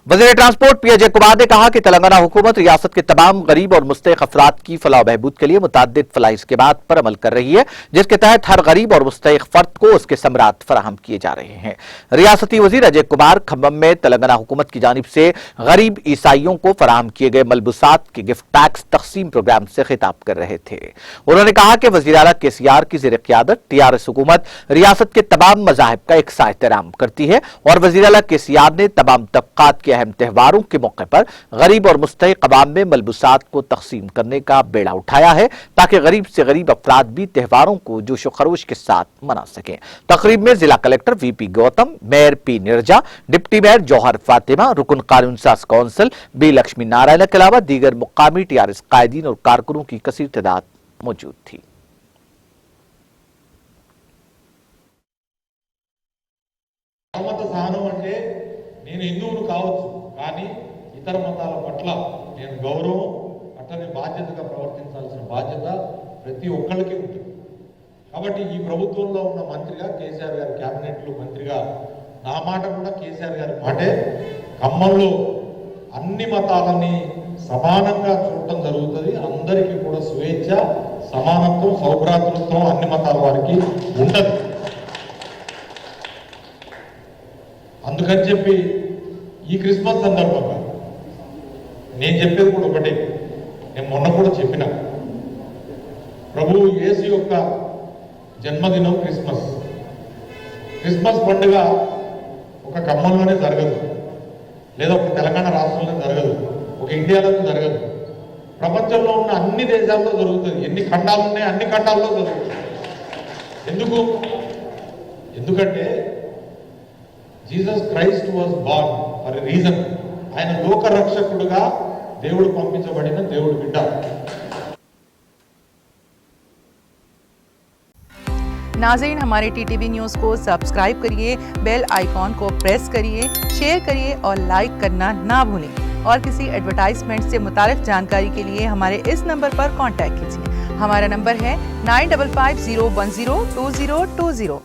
वज़ीर transport P Ajay Kumar ने कहा कि तेलंगाना हुकूमत रियासत के तमाम गरीब और मुस्तहिक अफराद की फलाह बहबूद के लिए मुतअद्दिद फलाही स्कीमात पर अमल कर रही है, जिसके तहत हर गरीब और मुस्तहिक फर्द को उसके समरात फराहम किए जा रहे हैं। रियासती वज़ीर अजय कुमार खम्बम में तेलंगाना हुकूमत की जानिब से गरीब ईसाइयों को फराहम किए गए मलबूसात के गिफ्ट पैक्स तकसीम प्रोग्राम से खिताब कर रहे थे। उन्होंने कहा कि वज़ीर आला KCR की ज़ेर क़यादत TRS हुकूमत रियासत के तमाम मज़ाहिब का एक सा एहतराम करती है और वज़ीर आला KCR ने तमाम तबक़ात के अहम त्योहारों के मौके पर गरीब और मुस्तहिक अवाम में मलबूसात को तकसीम करने का बेड़ा उठाया है, ताकि गरीब से गरीब अफराद भी त्योहारों को जोश व खरोश के साथ मना सकें। तकरीब में जिला collector VP Gautam, mayor P Nirja, deputy mayor Jauhar Fatima, रुकन कानून साज कौंसिल B लक्ष्मी नारायण के अलावा दीगर मुकामी TRS कायदीन और कारकुनों की कसीर तादाद मौजूद थी। సహనం అంటే నేను హిందువును కావచ్చు, కానీ ఇతర మతాల పట్ల నేను గౌరవం అట్లనే బాధ్యతగా ప్రవర్తించాల్సిన బాధ్యత ప్రతి ఒక్కరికి ఉంటుంది. కాబట్టి ఈ ప్రభుత్వంలో ఉన్న మంత్రిగా కేసీఆర్ గారి క్యాబినెట్లో మంత్రిగా నా మాట కూడా కేసీఆర్ గారి మాటే. ఖమ్మంలో అన్ని మతాలని సమానంగా చూడటం జరుగుతుంది. అందరికీ కూడా స్వేచ్ఛ, సమానత్వం, సౌభ్రాతృత్వం అన్ని మతాల వారికి ఉండదు. అందుకని చెప్పి ఈ క్రిస్మస్ సందర్భంగా నేను చెప్పేది కూడా ఒకటే, నేను మొన్న కూడా చెప్పిన, ప్రభువు యేసు యొక్క జన్మదినం క్రిస్మస్. క్రిస్మస్ పండుగ ఒక ఖమ్మంలోనే జరగదు, లేదా ఒక తెలంగాణ రాష్ట్రంలో జరగదు, ఒక ఇండియాలో జరగదు. ప్రపంచంలో ఉన్న అన్ని దేశాల్లో జరుగుతుంది. ఎన్ని ఖండాలు ఉన్నాయి అన్ని ఖండాల్లో జరుగుతుంది. ఎందుకంటే Jesus Christ was born for a reason. ఆయన లోక రక్షకుడుగా దేవుడు పంపించబడిన దేవుడు బిడ్డ. नाज़रीन, हमारे TTV न्यूज़ को सब्सक्राइब करिए, बेल आइकॉन को प्रेस करिए, शेयर करिए और लाइक करना ना भूलें। और किसी एडवर्टाइजमेंट से मुताल्लिक़ जानकारी के लिए हमारे इस नंबर पर कॉन्टैक्ट कीजिए। हमारा नंबर है 9550102020।